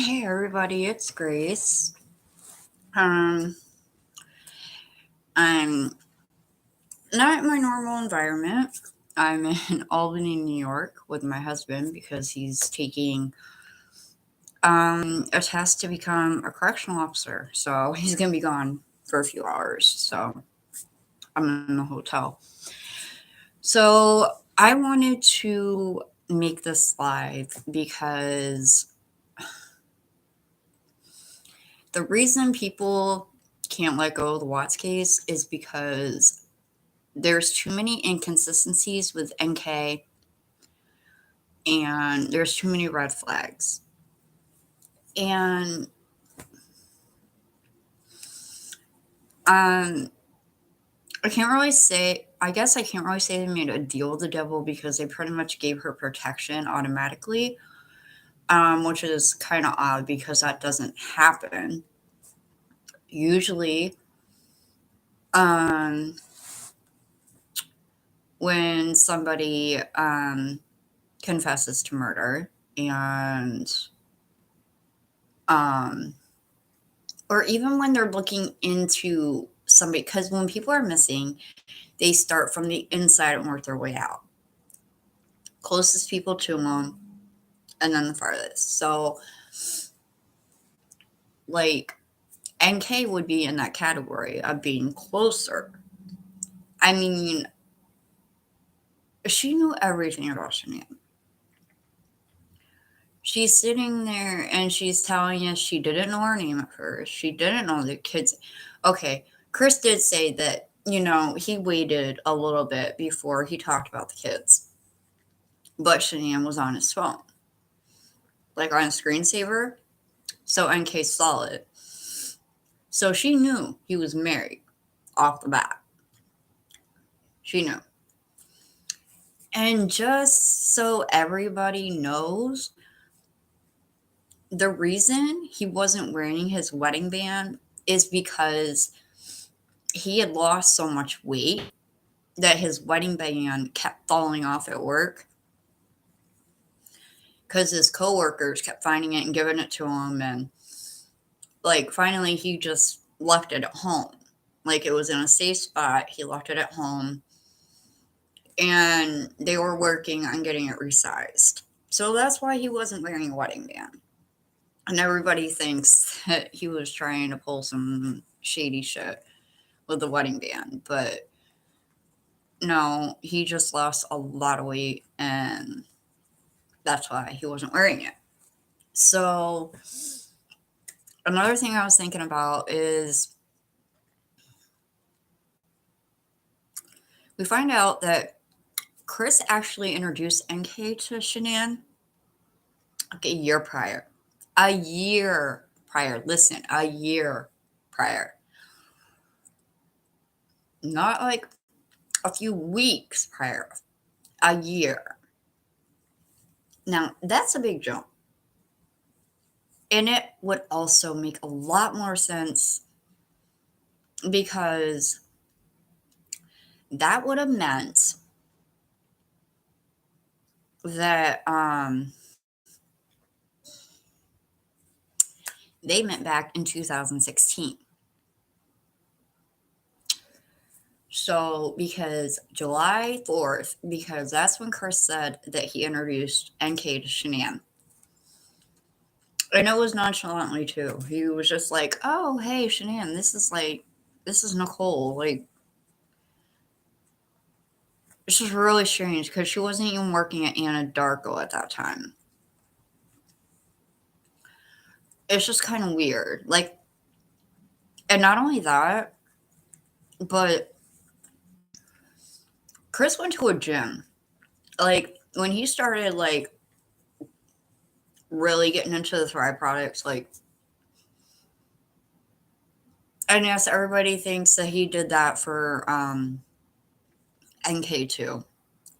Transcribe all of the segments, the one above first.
Hey everybody, it's Grace. Um, I'm not in my normal environment. I'm in Albany, New York with my husband because he's taking a test to become a correctional officer. So he's gonna be gone for a few hours. So I'm in the hotel. So I wanted to make this live because the reason people can't let go of the Watts case is because there's too many inconsistencies with NK and there's too many red flags. And um I can't really say I guess I can't really say they made a deal with the devil because they pretty much gave her protection automatically. Which is kind of odd because that doesn't happen. Usually, um when somebody confesses to murder and um or even when they're looking into somebody, because when people are missing, they start from the inside and work their way out. Closest people to them, and then the farthest. So, like, NK would be in that category of being closer. I mean, she knew everything about Shanann. She's sitting there and she's telling us she didn't know her name at first. She didn't know the kids. Okay, Chris did say that, he waited a little bit before he talked about the kids. But Shanann was on his phone, like on a screensaver. So NK saw it. So she knew he was married off the bat. She knew. And just so everybody knows, the reason he wasn't wearing his wedding band is because he had lost so much weight that his wedding band kept falling off at work because his coworkers kept finding it and giving it to him. And like finally he just left it at home. Like it was in a safe spot. He left it at home and they were working on getting it resized. So that's why he wasn't wearing a wedding band. And everybody thinks that he was trying to pull some shady shit with the wedding band. But no, he just lost a lot of weight and that's why he wasn't wearing it. So another thing I was thinking about is we find out that Chris actually introduced NK to Shanann like a year prior. A year prior. Listen, a year prior. Not like a few weeks prior. A year. Now, that's a big jump. And it would also make a lot more sense because that would have meant that they met back in 2016. So, because July 4th, because that's when Chris said that he introduced NK to Shanann. And it was nonchalantly too. He was just like, oh, hey, Shanann, this is Nicole. Like, it's just really strange because she wasn't even working at Anadarko at that time. It's just kind of weird. Like, and not only that, but Chris went to a gym. Like, when he started, like, really getting into the Thrive products, like, and yes, everybody thinks that he did that for NK2,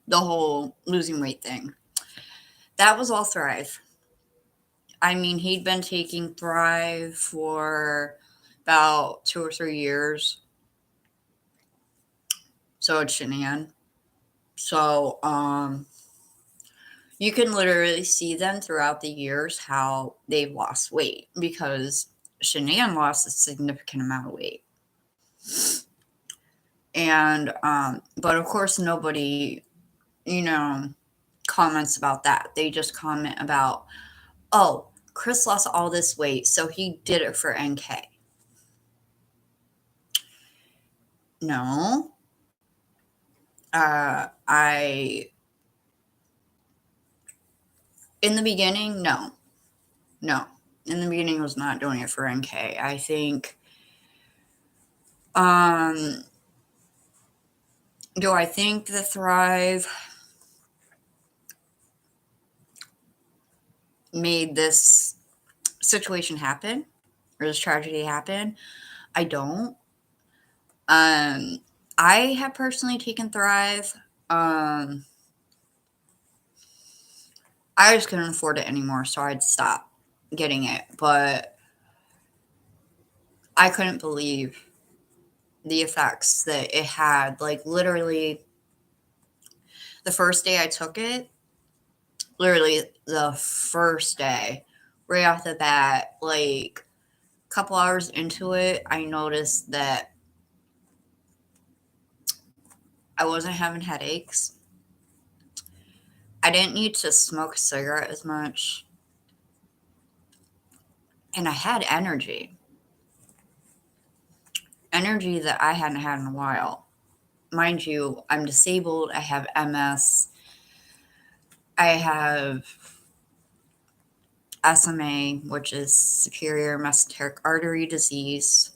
the whole losing weight thing. That was all Thrive. I mean, he'd been taking Thrive for about 2 or 3 years. So it's Shanann. So, You can literally see them throughout the years how they've lost weight because Shanann lost a significant amount of weight. And, but of course, nobody, comments about that. They just comment about, oh, Chris lost all this weight, so he did it for NK. No. In the beginning, no. In the beginning, I was not doing it for NK. I think, do I think the Thrive made this situation happen or this tragedy happen? I don't. I have personally taken Thrive. I just couldn't afford it anymore, so I'd stop getting it. But I couldn't believe the effects that it had. Like, literally, the first day I took it, literally the first day, right off the bat, like a couple hours into it, I noticed that I wasn't having headaches. I didn't need to smoke a cigarette as much. And I had energy. Energy that I hadn't had in a while. Mind you, I'm disabled. I have MS. I have SMA, which is superior mesenteric artery disease,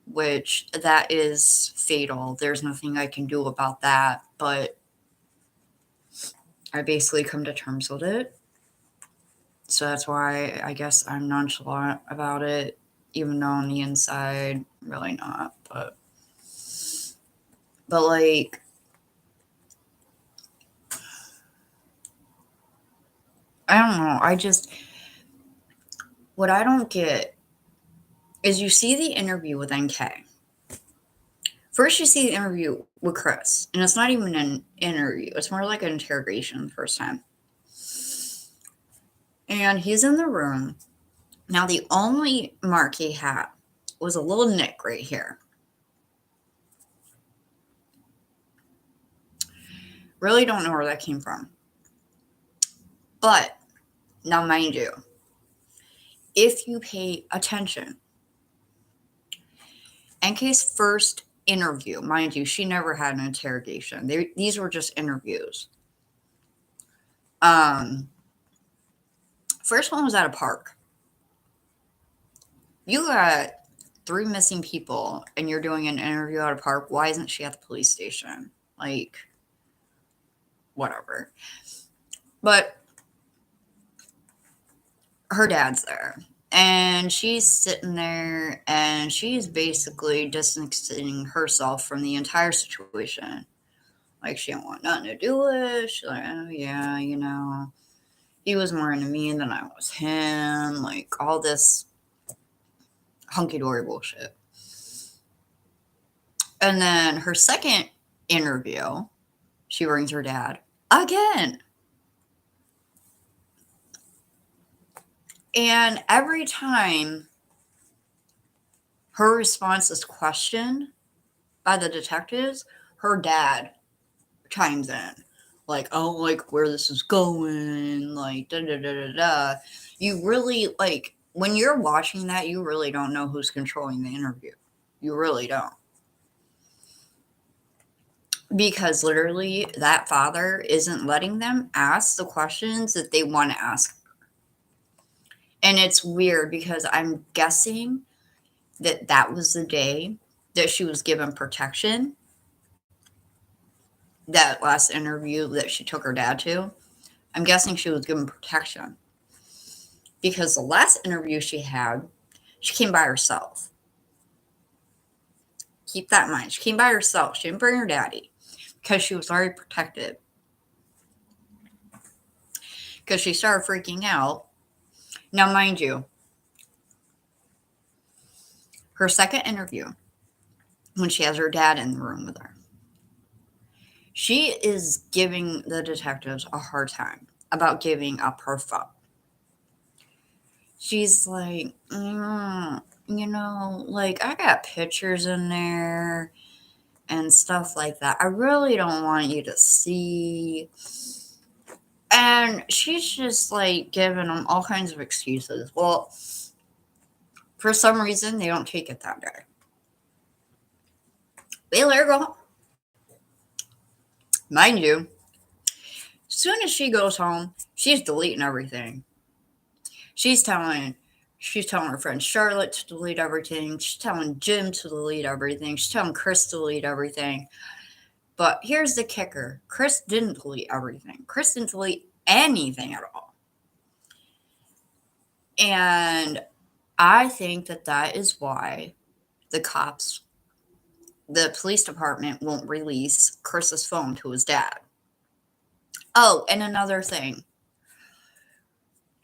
which that is fatal. There's nothing I can do about that, but I basically come to terms with it. So that's why I guess I'm nonchalant about it, even though on the inside, really not. But like, I don't know. What I don't get is you see the interview with NK. First, you see the interview with Chris, and it's not even an interview. It's more like an interrogation the first time. And he's in the room. Now, the only mark he had was a little nick right here. Really don't know where that came from. But, now mind you, if you pay attention, NK's first interview, mind you, she never had an interrogation. These were just interviews. First one was at a park. You got 3 missing people and you're doing an interview at a park. Why isn't she at the police station? Like, whatever. But her dad's there. And she's sitting there and she's basically distancing herself from the entire situation. Like, she didn't want nothing to do with it. She's like, oh, yeah, he was more into me than I was him. Like, all this hunky-dory bullshit. And then her second interview, she brings her dad again. And every time her response is questioned by the detectives, her dad chimes in. Like, oh, like, where this is going, like, da-da-da-da-da. You really, like, when you're watching that, you really don't know who's controlling the interview. You really don't. Because literally, that father isn't letting them ask the questions that they want to ask. And it's weird because I'm guessing that that was the day that she was given protection. That last interview that she took her dad to, I'm guessing she was given protection. Because the last interview she had, she came by herself. Keep that in mind. She came by herself. She didn't bring her daddy because she was already protected. Because she started freaking out. Now, mind you, her second interview, when she has her dad in the room with her, she is giving the detectives a hard time. about giving up her phone. She's like, like, I got pictures in there and stuff like that. I really don't want you to see. And she's just like giving them all kinds of excuses. Well, for some reason, they don't take it that day. They let her go home. Mind you, as soon as she goes home, she's deleting everything. She's telling her friend Charlotte to delete everything. She's telling Jim to delete everything. She's telling Chris to delete everything. But here's the kicker. Chris didn't delete everything. Chris didn't delete anything at all. And I think that is why the police department won't release Chris's phone to his dad. Oh, and another thing.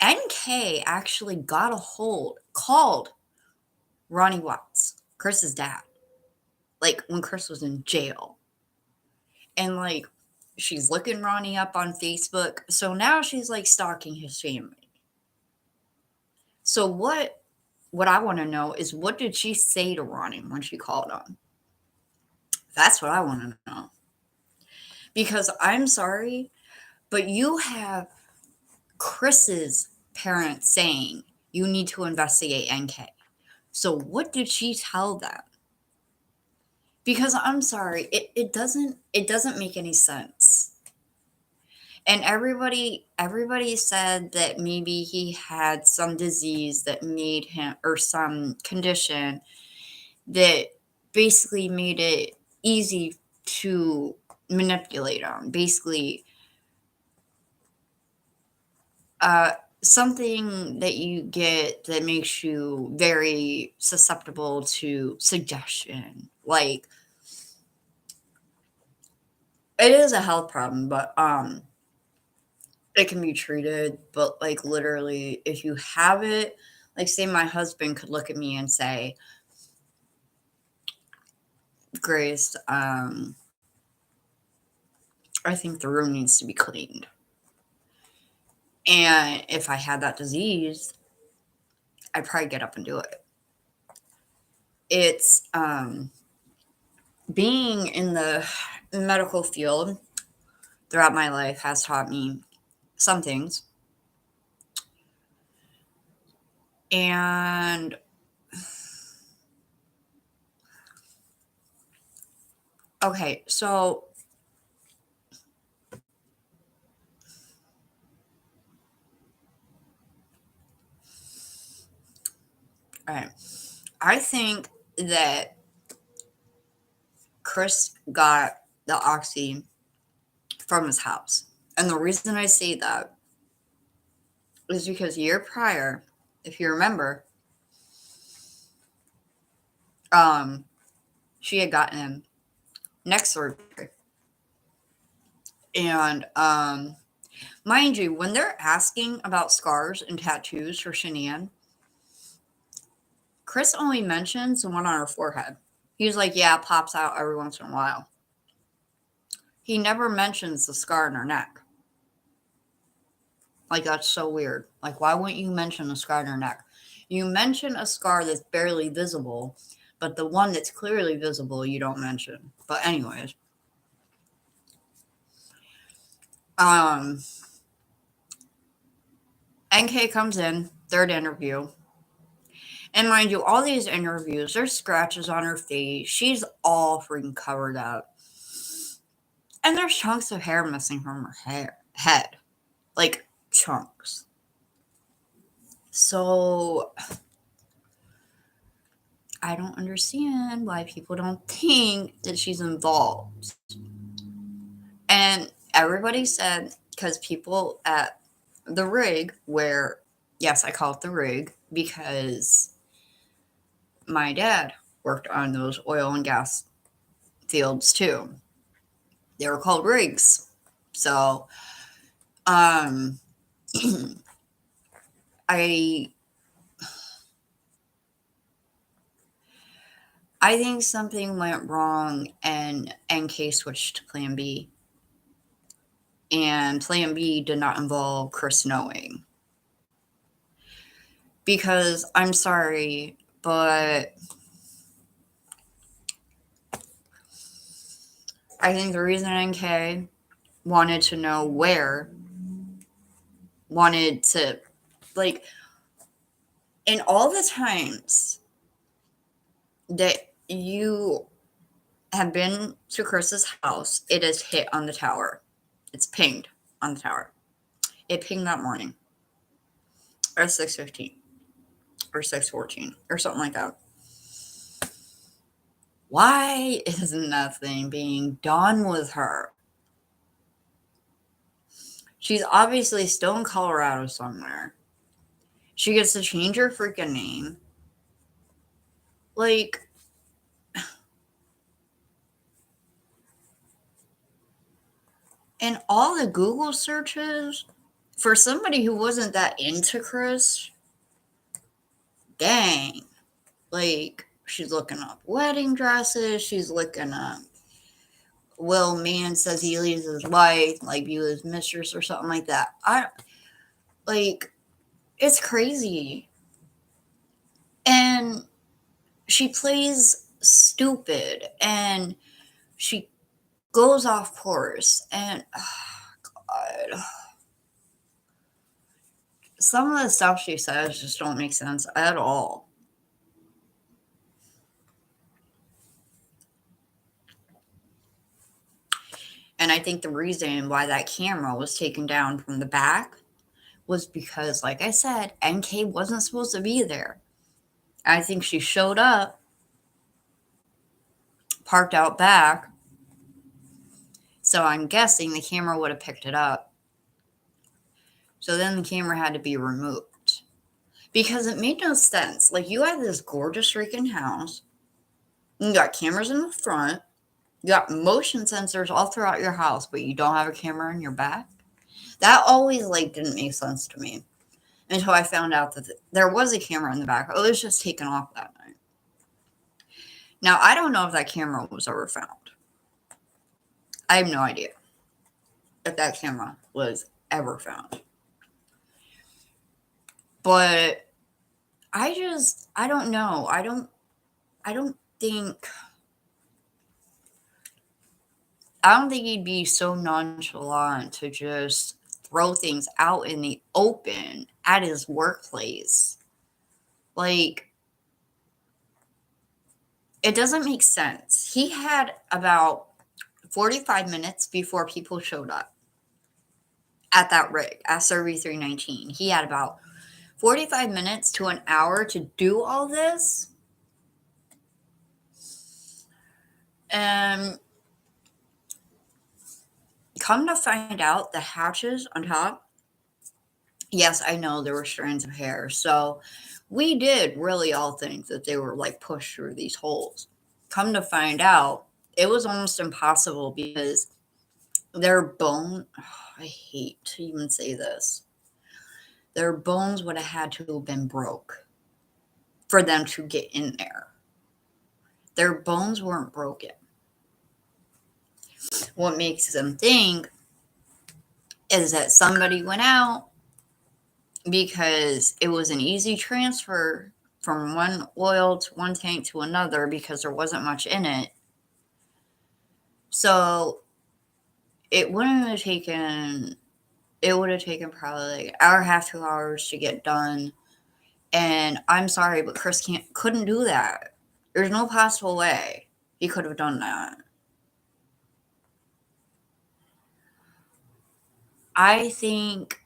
NK actually called Ronnie Watts, Chris's dad, like when Chris was in jail. And like, she's looking Ronnie up on Facebook. So now she's like stalking his family. So what I want to know is, what did she say to Ronnie when she called him? That's what I want to know. Because I'm sorry, but you have Chris's parents saying you need to investigate NK. So what did she tell them? Because I'm sorry, it doesn't make any sense. And everybody said that maybe he had some disease that made him, or some condition that basically made it easy to manipulate him. Basically, something that you get that makes you very susceptible to suggestion. Like, it is a health problem, but it can be treated. But like, literally, if you have it, like, say my husband could look at me and say, Grace, I think the room needs to be cleaned. And if I had that disease, I'd probably get up and do it. It's being in the medical field throughout my life has taught me some things. And okay, so all right, I think that Chris got the oxy from his house. And the reason I say that is because a year prior, if you remember, she had gotten neck surgery. And mind you, when they're asking about scars and tattoos for Shanann, Chris only mentions the one on her forehead. He's like, yeah, it pops out every once in a while. He never mentions the scar in her neck. Like, that's so weird. Like, why wouldn't you mention a scar in her neck? You mention a scar that's barely visible, but the one that's clearly visible, you don't mention. But anyways, NK comes in, third interview. And mind you, all these interviews, there's scratches on her face. She's all freaking covered up. And there's chunks of hair missing from her head. Like, chunks. So, I don't understand why people don't think that she's involved. And everybody said, because people at the rig, where, yes, I call it the rig, because my dad worked on those oil and gas fields too. They were called rigs. So, I think something went wrong and NK switched to plan B. And plan B did not involve Chris knowing. Because I'm sorry, but I think the reason NK wanted to know where, wanted to, like, in all the times that you have been to Chris's house, it has hit on the tower. It's pinged on the tower. It pinged that morning, or 6:15, or 6:14, or something like that. Why is nothing being done with her? She's obviously still in Colorado somewhere. She gets to change her freaking name. Like, and all the Google searches for somebody who wasn't that into Chris, dang. Like, she's looking up wedding dresses. She's looking up Will Man says he leaves his wife, like be his mistress or something like that. It's crazy. And she plays stupid and she goes off course and God. Some of the stuff she says just don't make sense at all. And I think the reason why that camera was taken down from the back was because, like I said, NK wasn't supposed to be there. I think she showed up, parked out back, so I'm guessing the camera would have picked it up. So then the camera had to be removed. Because it made no sense. Like, you have this gorgeous freaking house. You got cameras in the front. You got motion sensors all throughout your house, but you don't have a camera in your back. That always, like, didn't make sense to me until I found out that there was a camera in the back. It was just taken off that night. Now, I don't know if that camera was ever found. I have no idea if that camera was ever found. But I don't know. I don't think he'd be so nonchalant to just throw things out in the open at his workplace. Like, it doesn't make sense. He had about 45 minutes before people showed up at that rig, at Survey 319. He had about 45 minutes to an hour to do all this. And come to find out, the hatches on top, yes, I know there were strands of hair. So we did really all think that they were like pushed through these holes. Come to find out, it was almost impossible because their bone, I hate to even say this, their bones would have had to have been broke for them to get in there. Their bones weren't broken. What makes them think is that somebody went out because it was an easy transfer from one oil to one tank to another because there wasn't much in it. So it would have taken probably like an hour and a half, 2 hours to get done. And I'm sorry, but Chris couldn't do that. There's no possible way he could have done that. I think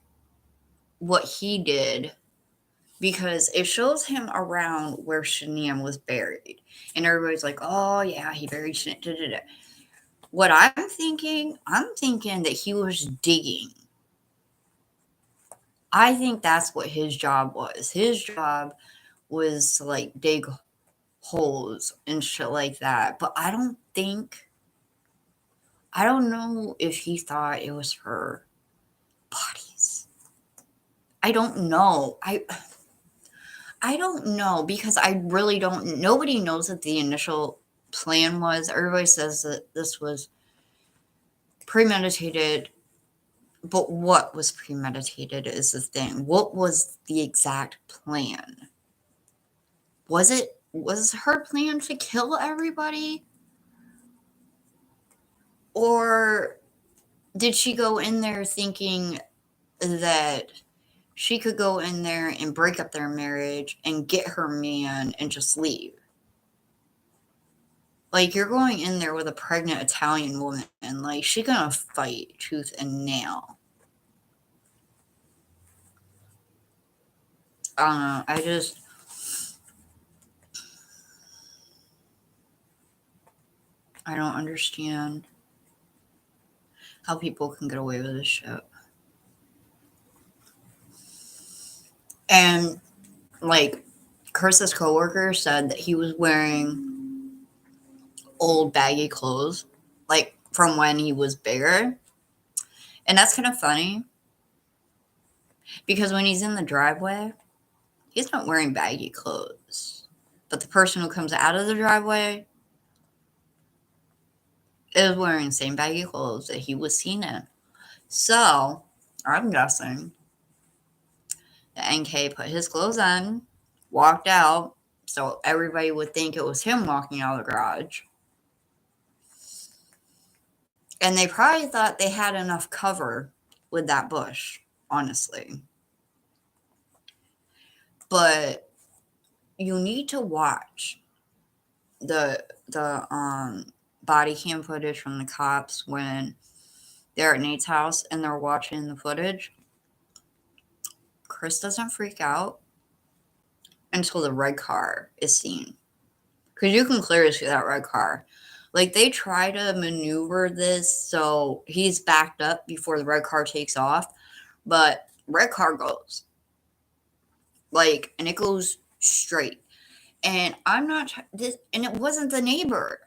what he did, because it shows him around where Shania was buried. And everybody's like, oh, yeah, he buried Shania. What I'm thinking that he was digging. I think that's what his job was. His job was to, like, dig holes and shit like that. But I don't know if he thought it was her bodies. I don't know. I don't know because I really don't. Nobody knows what the initial plan was. Everybody says that this was premeditated But what was premeditated is the thing. What was the exact plan? Was her plan to kill everybody? Or did she go in there thinking that she could go in there and break up their marriage and get her man and just leave? Like, you're going in there with a pregnant Italian woman, and like, she's gonna fight tooth and nail. I don't understand how people can get away with this shit. And like, Chris's coworker said that he was wearing old baggy clothes, like from when he was bigger. And that's kind of funny because when he's in the driveway, he's not wearing baggy clothes. But the person who comes out of the driveway is wearing the same baggy clothes that he was seen in. So I'm guessing that NK put his clothes on, walked out, so everybody would think it was him walking out of the garage. And they probably thought they had enough cover with that bush, honestly. But you need to watch the body cam footage from the cops when they're at Nate's house and they're watching the footage. Chris doesn't freak out until the red car is seen. Because you can clearly see that red car. Like, they try to maneuver this so he's backed up before the red car takes off, but red car goes. Like, and it goes straight. And I'm not, and it wasn't the neighbor.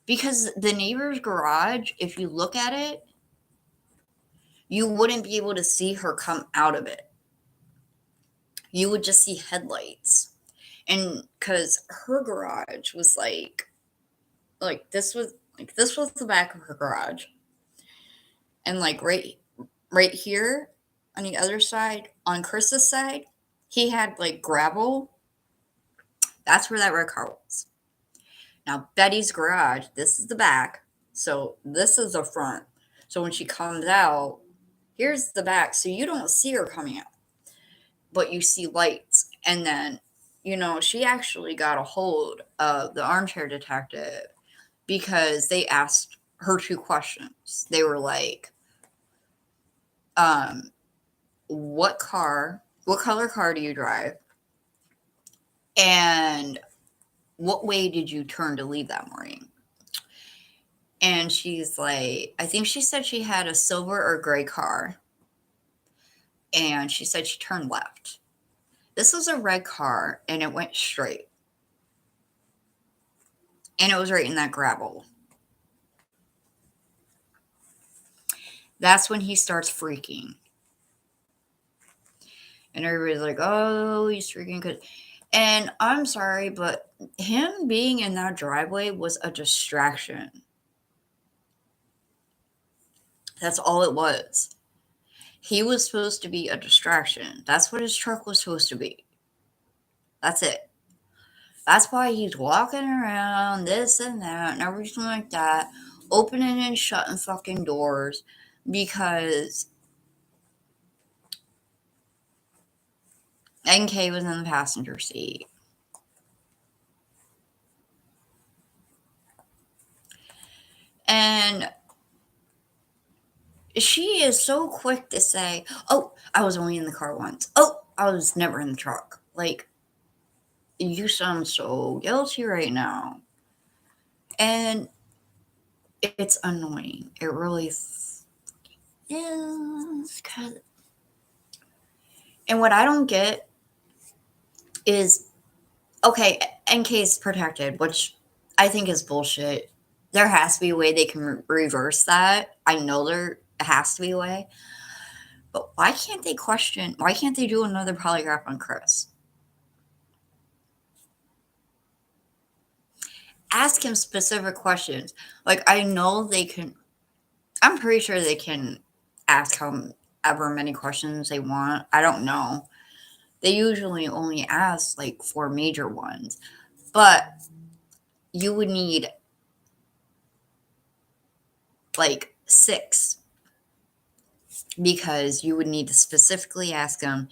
Because the neighbor's garage, if you look at it, you wouldn't be able to see her come out of it. You would just see headlights. And because her garage was like this was the back of her garage. And like right here on the other side, on Chris's side, he had like gravel. That's where that red car was. Now Betty's garage, this is the back. So this is the front. So when she comes out, here's the back. So you don't see her coming out, but you see lights. And then, she actually got a hold of the armchair detective because they asked her 2 questions. They were like, what color car do you drive? And what way did you turn to leave that morning? And she's like, I think she said she had a silver or gray car. And she said she turned left. This was a red car and it went straight. And it was right in that gravel. That's when he starts freaking. And everybody's like, oh, he's freaking. And I'm sorry, but him being in that driveway was a distraction. That's all it was. He was supposed to be a distraction. That's what his truck was supposed to be. That's it. That's why he's walking around this and that and everything like that, opening and shutting fucking doors because NK was in the passenger seat. And she is so quick to say, oh, I was only in the car once. Oh, I was never in the truck. Like, you sound so guilty right now. And it's annoying. It really is. And what I don't get is, okay, NK's protected, which I think is bullshit. There has to be a way they can reverse that. I know there has to be a way. But why can't they do another polygraph on Chris? Ask him specific questions. Like, I know they can, I'm pretty sure they can ask however many questions they want. I don't know. They usually only ask like 4 major ones, but you would need like 6, because you would need to specifically ask them,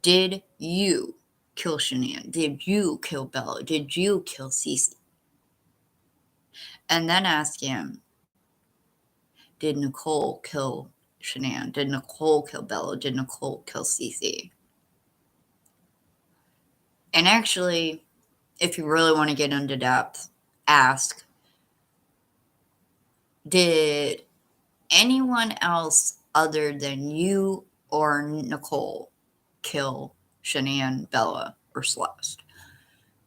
did you kill Shanann? Did you kill Bella? Did you kill Cece? And then ask him, did Nicole kill Shanann? Did Nicole kill Bella? Did Nicole kill Cece? And actually, if you really want to get into depth, ask, did anyone else other than you or Nicole kill Shanann, Bella, or Celeste?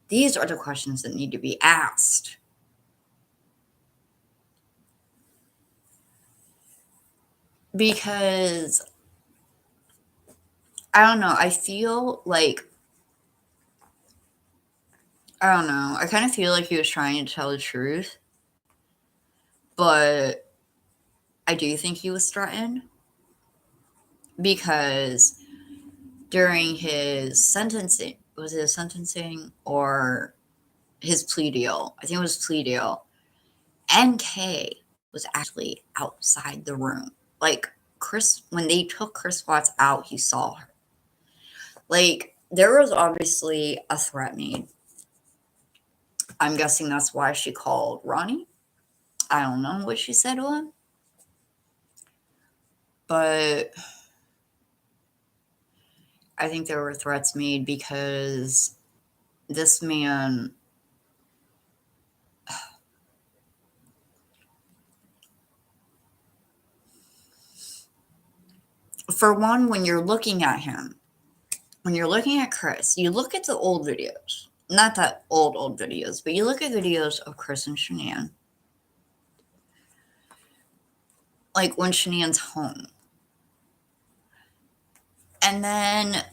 These are the questions that need to be asked. Because, I don't know, I feel like, I don't know, I kind of feel like he was trying to tell the truth, but I do think he was threatened, because during his sentencing, was it a sentencing or his plea deal? I think it was plea deal. NK was actually outside the room. Like, Chris, when they took Chris Watts out, he saw her. Like, there was obviously a threat made. I'm guessing that's why she called Ronnie. I don't know what she said to him. But I think there were threats made because this man, for one, when you're looking at him, when you're looking at Chris, you look at the old videos. Not that old videos, but you look at videos of Chris and Shanann. Like when Shanann's home. And then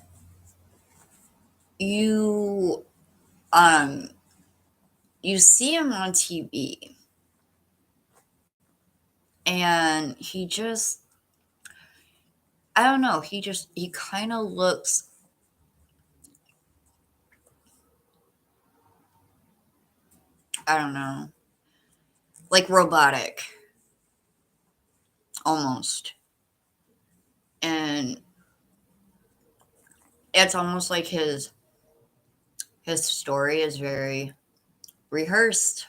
you see him on TV. And he just, I don't know, he kind of looks, I don't know, like robotic. Almost. And it's almost like his story is very rehearsed.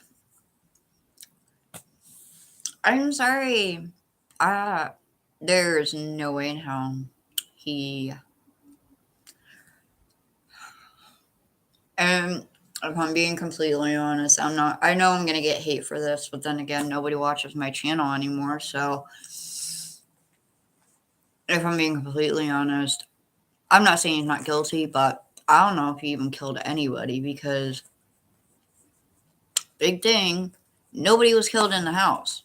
I'm sorry. There's no way in hell he. And if I'm being completely honest, I'm not. I know I'm gonna get hate for this, but then again, nobody watches my channel anymore. So, if I'm being completely honest, I'm not saying he's not guilty, but I don't know if he even killed anybody, because big thing, nobody was killed in the house.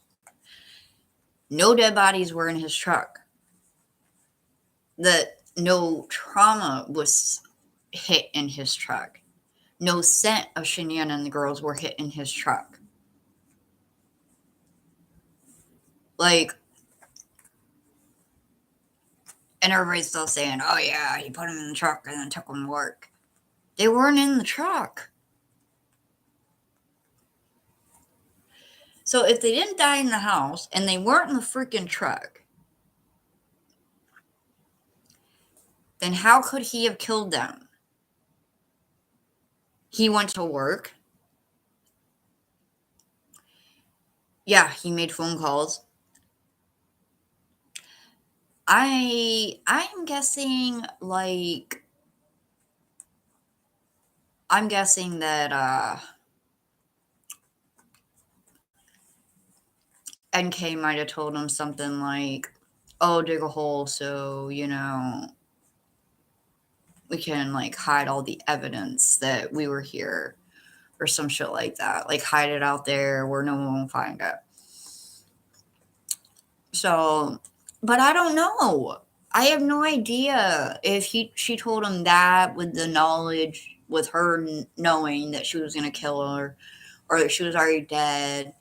No dead bodies were in his truck. That no trauma was hit in his truck. No scent of Shanann and the girls were hit in his truck. Like, and everybody's still saying, oh yeah, he put them in the truck and then took them to work. They weren't in the truck. So if they didn't die in the house and they weren't in the freaking truck, then how could he have killed them? He went to work. Yeah, he made phone calls. I'm guessing that NK might have told him something like, oh, dig a hole so, we can like hide all the evidence that we were here, or some shit like that. Like, hide it out there where no one will find it. So, but I don't know. I have no idea if she told him that with the knowledge, with her knowing that she was going to kill her, or that she was already dead,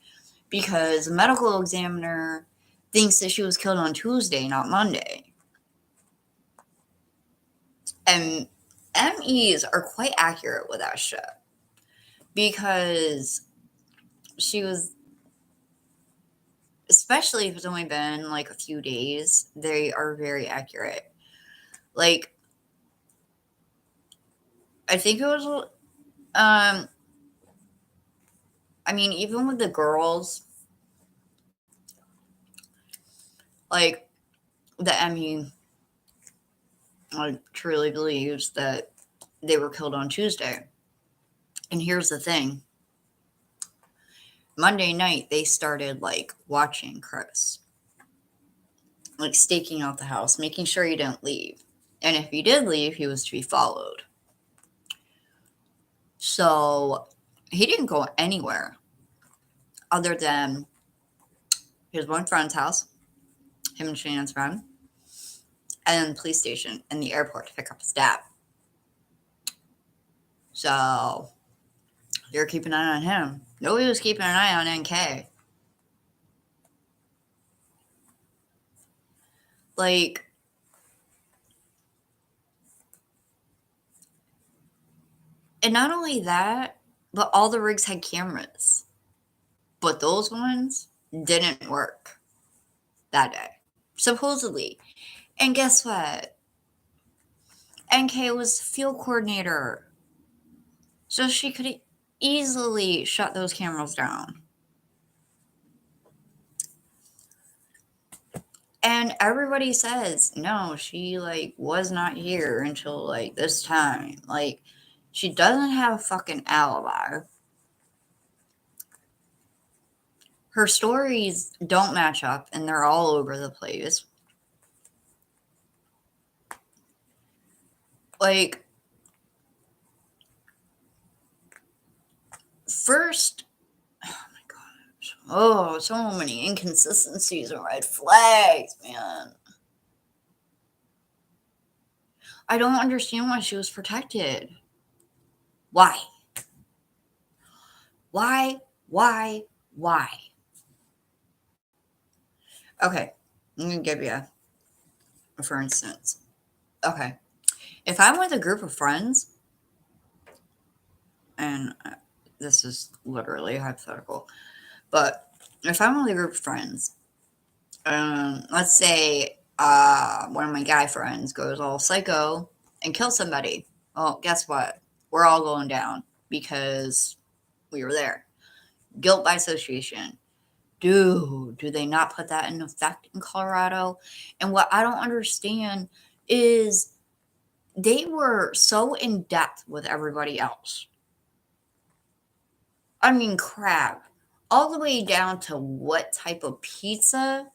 because the medical examiner thinks that she was killed on Tuesday, not Monday. And MEs are quite accurate with that shit. Because she was, especially if it's only been like a few days, they are very accurate. Like, I think it was, I mean, even with the girls, like, the ME truly believes that they were killed on Tuesday. And here's the thing. Monday night, they started, like, watching Chris. Like, staking out the house, making sure he didn't leave. And if he did leave, he was to be followed. So, he didn't go anywhere other than his one friend's house, him and Shannon's friend, and then the police station and the airport to pick up his dad. So, they were keeping an eye on him. Nobody was keeping an eye on NK. Like, and not only that, but all the rigs had cameras. But those ones didn't work that day, supposedly. And guess what? NK was field coordinator. So she could easily shut those cameras down. And everybody says, no, she, like, was not here until, like, this time. Like, she doesn't have a fucking alibi. Her stories don't match up, and they're all over the place. Like, first, oh my gosh, oh, so many inconsistencies and red flags, man. I don't understand why she was protected. Why? Why? Why? Why? Okay, I'm going to give you a for instance. Okay, if I'm with a group of friends, and this is literally hypothetical, but if I'm with a group of friends, let's say one of my guy friends goes all psycho and kills somebody. Well, guess what? We're all going down because we were there. Guilt by association. Do they not put that in effect in Colorado? And what I don't understand is they were so in depth with everybody else. I mean, crap. All the way down to what type of pizza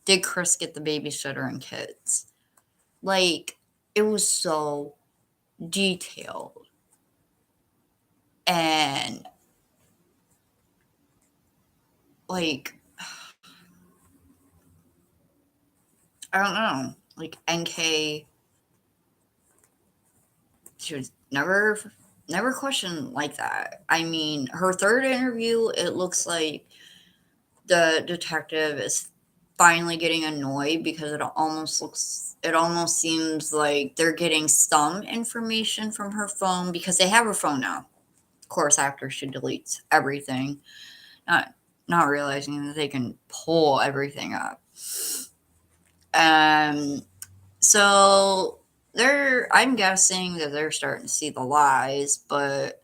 did Chris get the babysitter and kids? Like, it was so detailed. And, like, I don't know. Like, NK, she was never questioned like that. I mean, her third interview, it looks like the detective is finally getting annoyed because it almost seems like they're getting some information from her phone because they have her phone now. Of course, after she deletes everything, not realizing that they can pull everything up. So I'm guessing that they're starting to see the lies, but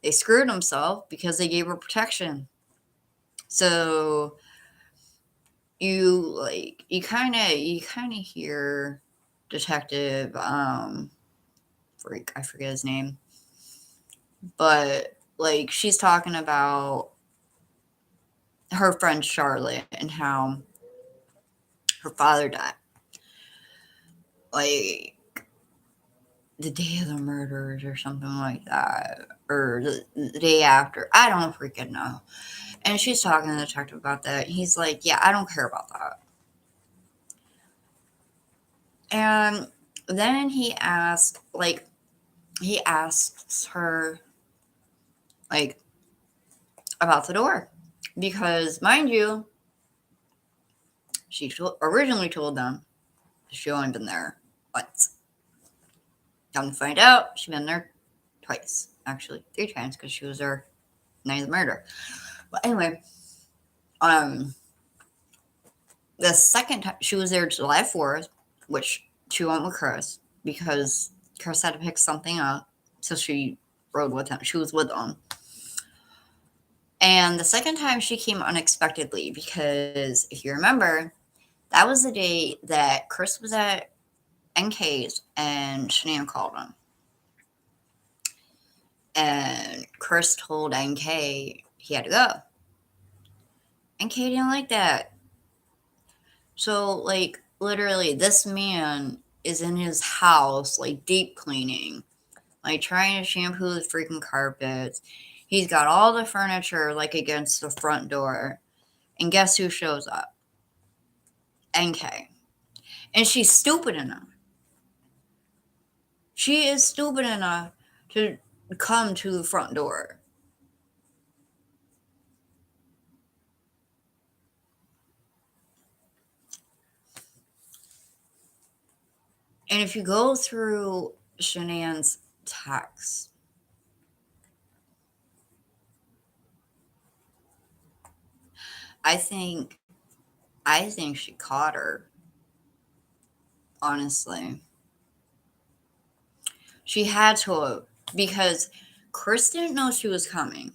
they screwed themselves because they gave her protection. So you kind of hear detective freak, I forget his name, but like she's talking about her friend Charlotte and how her father died like the day of the murders or something like that, or the day after. I don't freaking know. And she's talking to the detective about that. He's like, yeah, I don't care about that. And then he asks her like about the door because mind you, She originally told them she only been there once. Come to find out, she'd been there twice. Actually, 3 times because she was there the night of the murder. But anyway, the second time she was there July 4th, which she went with Chris because Chris had to pick something up. So she rode with him. She was with him. And the second time she came unexpectedly because if you remember, that was the day that Chris was at NK's and Shanann called him. And Chris told NK he had to go. NK didn't like that. So, like, literally, this man is in his house, like, deep cleaning, like, trying to shampoo the freaking carpets. He's got all the furniture, like, against the front door. And guess who shows up? NK. And she's stupid enough. She is stupid enough to come to the front door. And if you go through Shanann's text, I think she caught her. Honestly. She had to have, because Chris didn't know she was coming.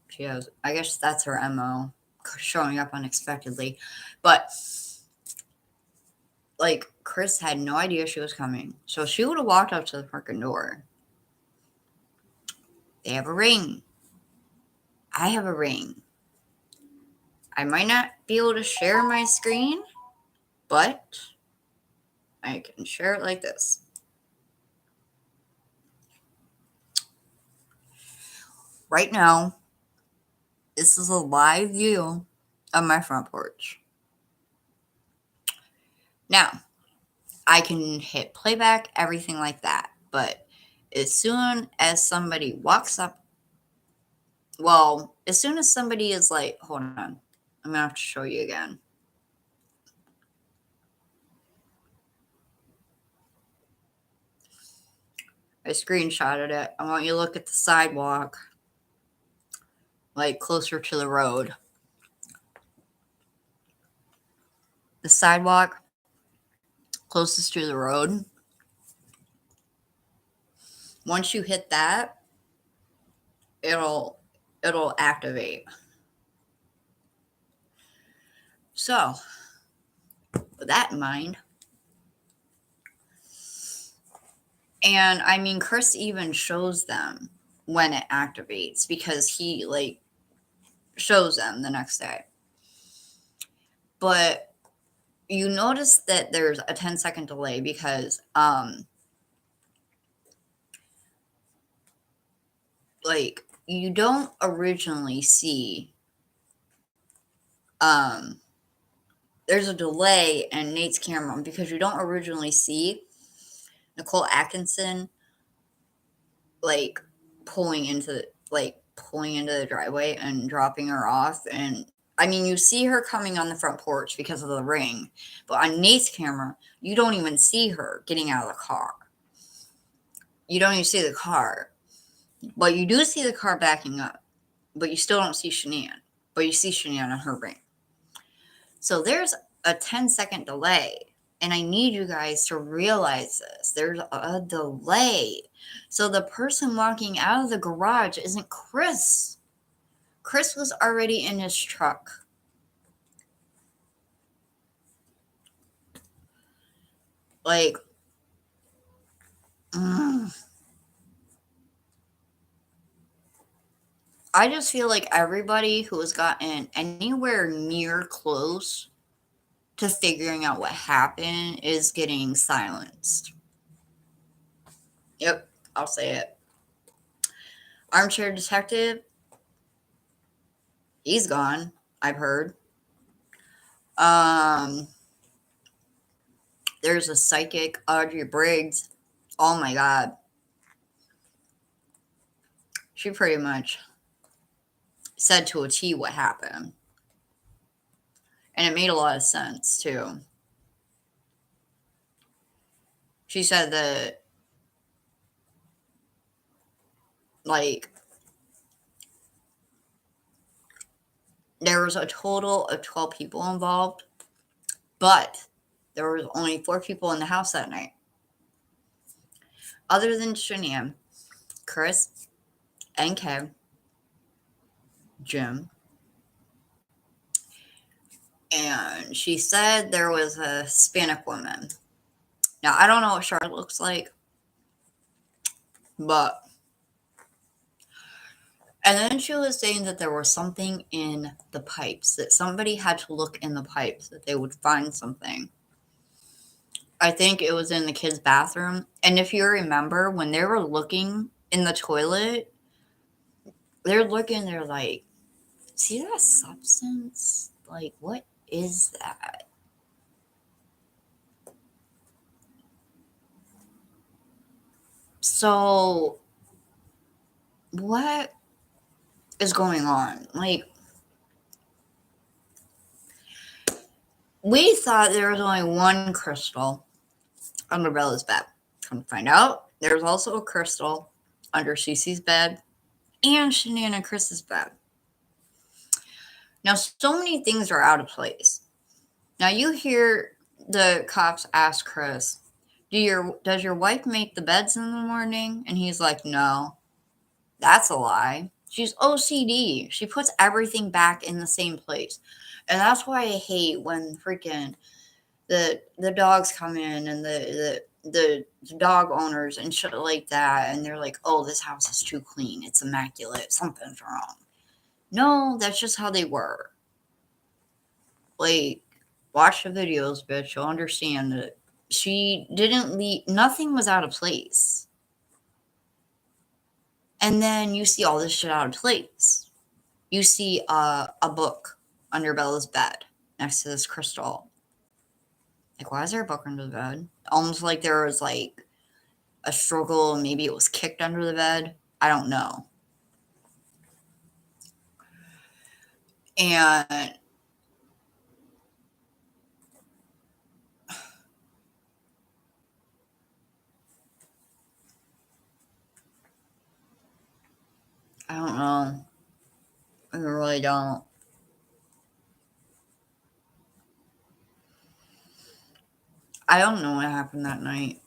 She has, I guess that's her MO, showing up unexpectedly. But, like, Chris had no idea she was coming. So she would have walked up to the freaking door. They have a ring. I have a ring. I might not be able to share my screen, but I can share it like this. Right now, this is a live view of my front porch. Now, I can hit playback, everything like that. But as soon as somebody walks up, well, as soon as somebody is like, hold on, I'm going to have to show you again. I screenshotted it. I want you to look at the sidewalk, like closer to the road. The sidewalk closest to the road. Once you hit that, it'll activate. So, with that in mind, and I mean, Chris even shows them when it activates because he like shows them the next day. But you notice that there's a 10-second delay because like you don't originally see there's a delay in Nate's camera because you don't originally see Nicole Atkinson like pulling into the driveway and dropping her off. And I mean, you see her coming on the front porch because of the ring, but on Nate's camera, you don't even see her getting out of the car. You don't even see the car, but you do see the car backing up, but you still don't see Shanann, but you see Shanann on her ring. So there's a 10-second delay. And I need you guys to realize this. There's a delay. So the person walking out of the garage isn't Chris. Chris was already in his truck. Like, I just feel like everybody who has gotten anywhere near close to figuring out what happened is getting silenced. Yep, I'll say it. Armchair detective, he's gone, I've heard. There's a psychic, Audrey Briggs. Oh my God. She pretty much said to a T what happened. And it made a lot of sense, too. She said that, like, there was a total of 12 people involved, but there was only 4 people in the house that night. Other than Shanann, Chris, NK, Jim, and she said there was a Hispanic woman. Now, I don't know what Charlotte looks like, but... And then she was saying that there was something in the pipes, that somebody had to look in the pipes, that they would find something. I think it was in the kids' bathroom. And if you remember, when they were looking in the toilet, they're like, see that substance? Like, what is that? So, what is going on? Like, we thought there was only one crystal under Bella's bed. Come to find out, there's also a crystal under Cece's bed and Shanann and Chris's bed. Now, so many things are out of place. Now, you hear the cops ask Chris, does your wife make the beds in the morning? And he's like, no. That's a lie. She's OCD. She puts everything back in the same place. And that's why I hate when freaking the dogs come in and the dog owners and shit like that, and they're like, oh, this house is too clean. It's immaculate. Something's wrong. No, that's just how they were. Like, watch the videos, bitch. You'll understand that she didn't leave. Nothing was out of place. And then you see all this shit out of place. You see a book under Bella's bed next to this crystal. Like, why is there a book under the bed? Almost like there was, like, a struggle. Maybe it was kicked under the bed. I don't know. And I don't know. I really don't. I don't know what happened that night.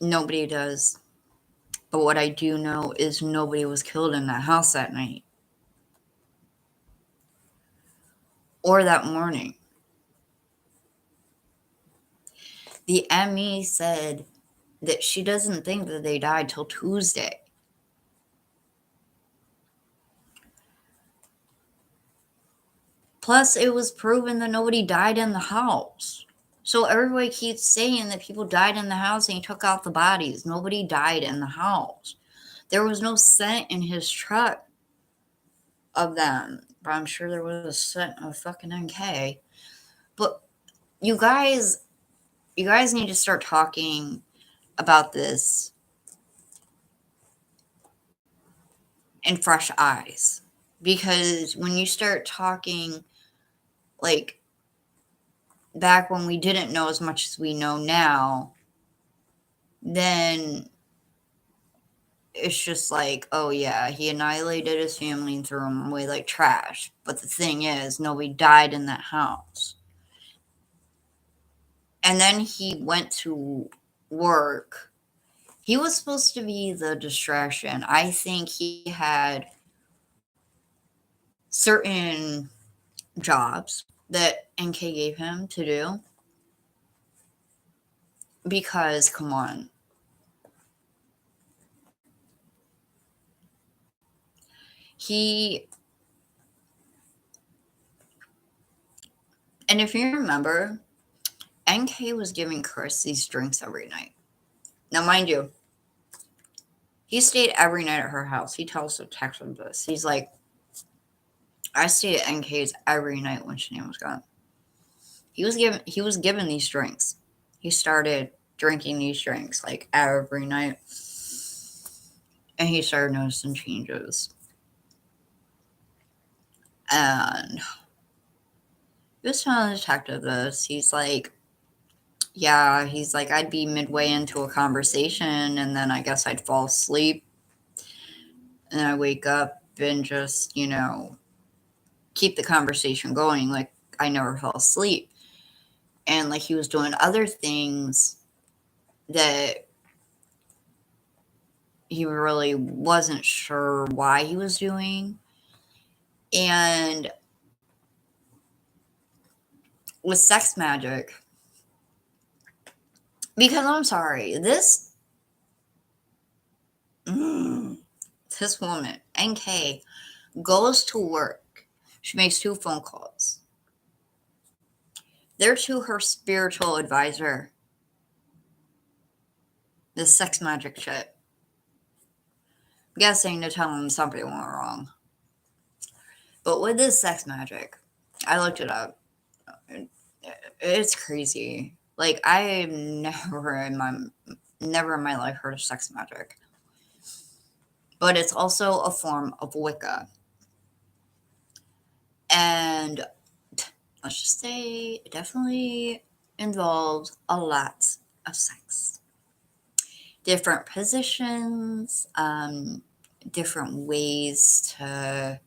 Nobody does. But what I do know is nobody was killed in that house that night. Or that morning. The ME said that she doesn't think that they died till Tuesday. Plus, it was proven that nobody died in the house. So everybody keeps saying that people died in the house and he took out the bodies. Nobody died in the house. There was no scent in his truck of them. But I'm sure there was a scent of fucking NK. But you guys need to start talking about this in fresh eyes. Because when you start talking, like, back when we didn't know as much as we know now, then it's just like, oh yeah, he annihilated his family and threw them away like trash. But the thing is, nobody died in that house. And then he went to work. He was supposed to be the distraction. I think he had certain jobs that NK gave him to do. Because, come on. And if you remember, NK was giving Chris these drinks every night. Now, mind you, he stayed every night at her house. He tells the text of this. He's like, I stayed at NK's every night when Shanann was gone. He was given these drinks. He started drinking these drinks like every night. And he started noticing changes. And He was telling the detective this. He's like, yeah, he's like, I'd be midway into a conversation and then I guess I'd fall asleep. And I wake up and just, keep the conversation going. Like, I never fell asleep. And like, he was doing other things that he really wasn't sure why he was doing. And with sex magic, because I'm sorry, this woman, NK, goes to work. She makes 2 phone calls. They're to her spiritual advisor. This sex magic shit. I'm guessing to tell him something went wrong. But with this sex magic, I looked it up. It's crazy. Like I've never in my life heard of sex magic. But it's also a form of Wicca. And let's just say it definitely involves a lot of sex. Different positions, different ways to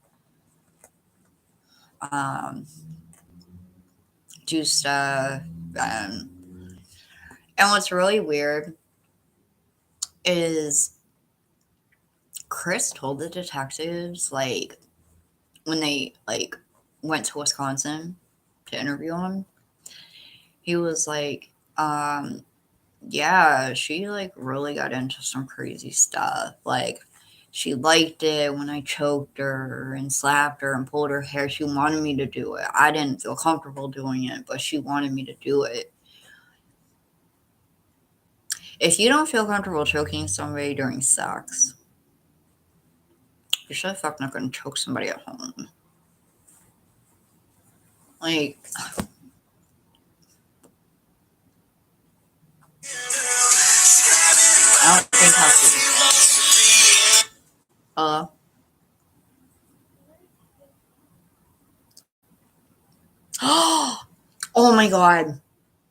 do stuff. And what's really weird is Chris told the detectives, like, when they, like, went to Wisconsin to interview him, he was like, yeah, she, like, really got into some crazy stuff. Like, she liked it when I choked her and slapped her and pulled her hair. She wanted me to do it. I didn't feel comfortable doing it, but she wanted me to do it. If you don't feel comfortable choking somebody during sex, you're so fucking not gonna choke somebody at home. Like, I don't think how to. Oh my god.